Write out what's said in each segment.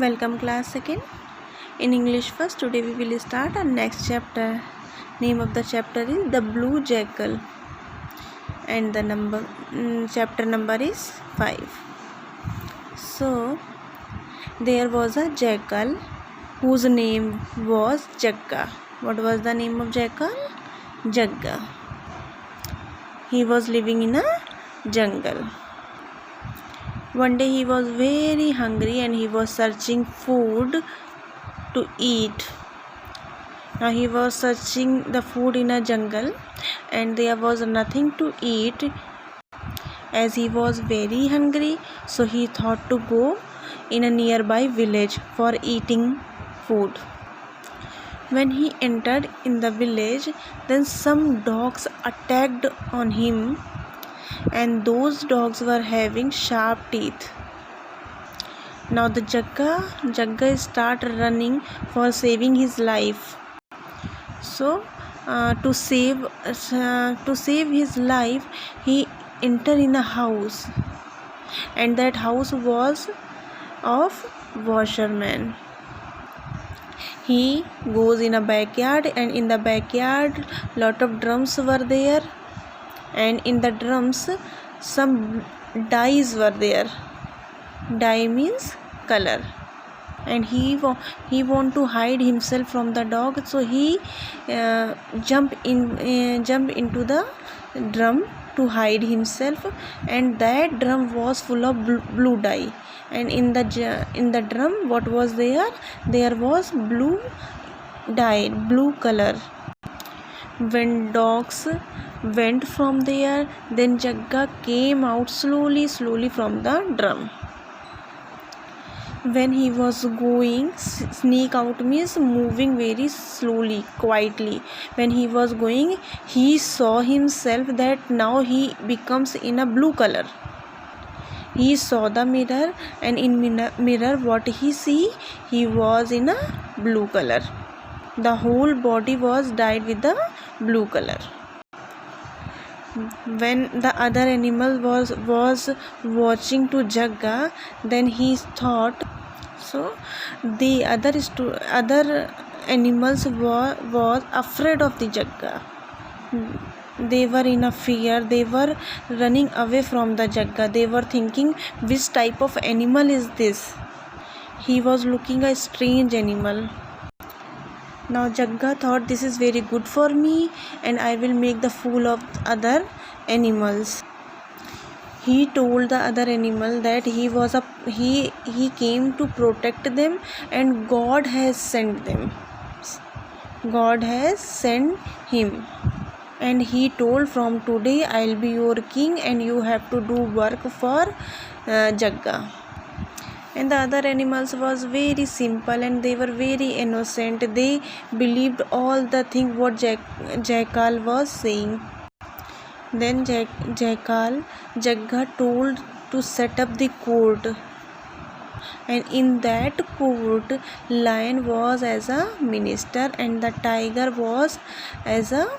Welcome class second. In English first, today we will start our next chapter. Name of the chapter is The Blue Jackal and the chapter number is 5. So there was a jackal whose name was Jagga. What was the name of jackal? Jagga. He was living in a jungle. One day he was very hungry and he was searching food to eat. Now he was searching the food in a jungle and there was nothing to eat. As he was very hungry, so he thought to go in a nearby village for eating food. When he entered in the village, then some dogs attacked on him, and those dogs were having sharp teeth. Now the Jagga start running for saving his life. So to save his life, he entered in a house, and that house was of washerman. He goes in a backyard, and in the backyard lot of drums were there, and in the drums some dyes were there. Dye means color, and he want to hide himself from the dog, so he jump into the drum to hide himself, and that drum was full of blue dye, and in the drum what was there was blue dye, blue color. When dogs went from there, then Jagga came out slowly from the drum. When he was going, sneak out means moving very slowly, quietly. When he was going, he saw himself that now he becomes in a blue color. He saw the mirror, and in mirror what he see, he was in a blue color. The whole body was dyed with the blue color. When the other animal was watching to Jagga, then he thought, so the other animals was afraid of the Jagga. They were in a fear. They were running away from the Jagga. They were thinking, which type of animal is this? He was looking a strange animal. Now Jagga thought, this is very good for me, and I will make the fool of other animals. He told the other animal that he came to protect them, and God has sent them. God has sent him, and he told, from today I will be your king, and you have to do work for Jagga. And the other animals was very simple, and they were very innocent. They believed all the thing what Jackal was saying. Then Jagga told to set up the court, and in that court lion was as a minister, and the tiger was as a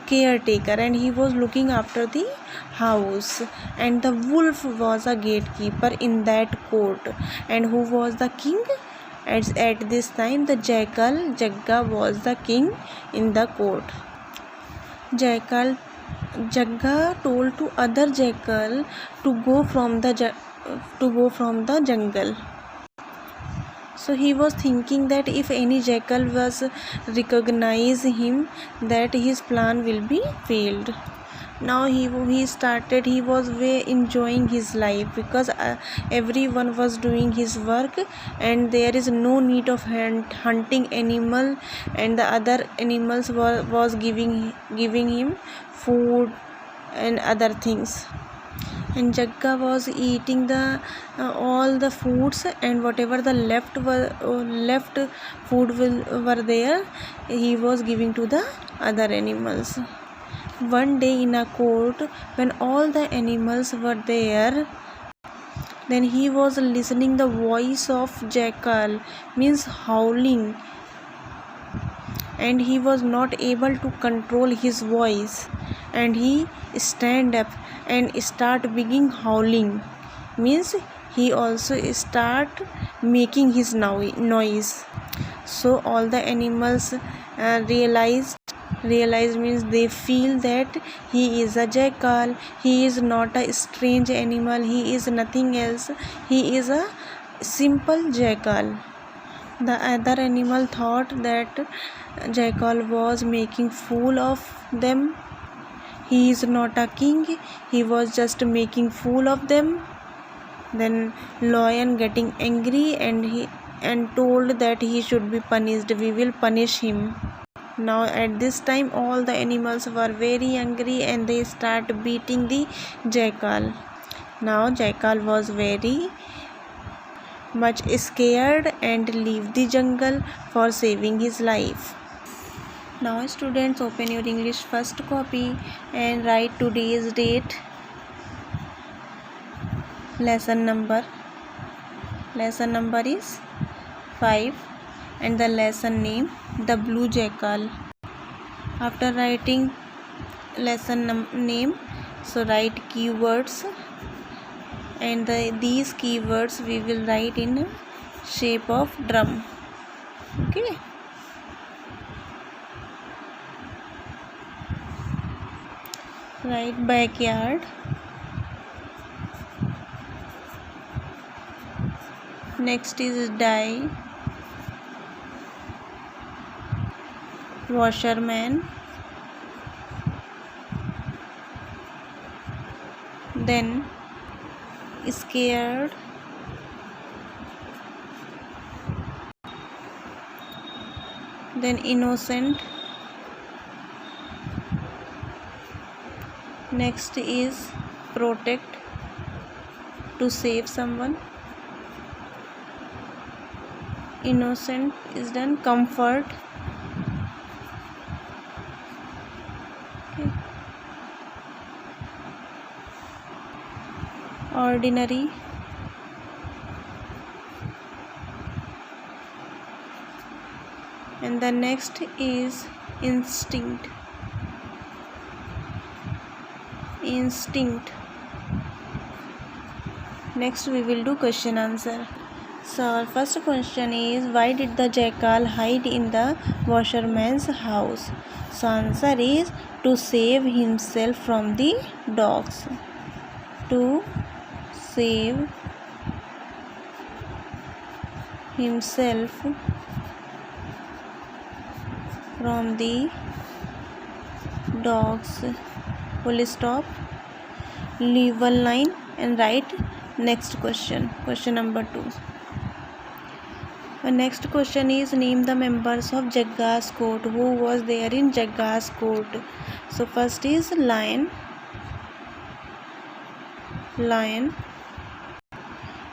caretaker, and he was looking after the house, and the wolf was a gatekeeper in that court. And who was the king? At this time, the Jagga was the king in the court. Jagga told to other jackal to go from the jungle. So he was thinking that if any jackal was recognize him, that his plan will be failed. Now he was way enjoying his life, because everyone was doing his work, and there is no need of hunting animal, and the other animals was giving him food and other things. And Jagga was eating the all the foods, and whatever the left food were there, he was giving to the other animals. One day in a court, when all the animals were there, then he was listening the voice of Jackal, means howling, and he was not able to control his voice, and he stand up and start begin howling, means he also start making his noise. So all the animals realize means they feel that he is a jackal. He is not a strange animal, he is nothing else, he is a simple jackal. The other animal thought that jackal was making fool of them. He is not a king, he was just making fool of them. Then lion getting angry and told that he should be punished. We will punish him. Now at this time all the animals were very angry and they start beating the jackal. Now jackal was very much scared and leave the jungle for saving his life. Now students, open your English first copy and write today's date, lesson number is 5 and the lesson name the blue jackal. After writing lesson name, so write keywords, and these keywords we will write in shape of drum. Okay. Write backyard, next is die, washerman, then scared, then innocent, next is protect, to save someone, innocent is done, comfort, okay. Ordinary, and the next is instinct. Next we will do question answer. So our first question is, why did the jackal hide in the washerman's house? So answer is to save himself from the dogs. To save himself from the dogs. Full stop. Leave one line and write next question. Question number 2. The next question is, name the members of Jagga's court. Who was there in Jagga's court? So first is lion.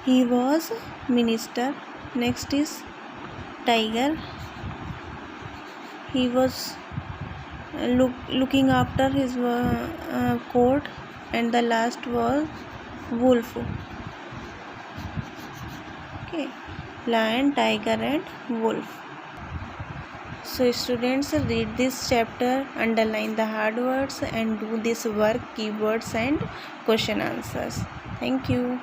He was minister. Next is tiger. He was looking after his court, and the last was wolf. Okay, lion, tiger and wolf. So students, read this chapter, underline the hard words and do this work, keywords and question answers. Thank you.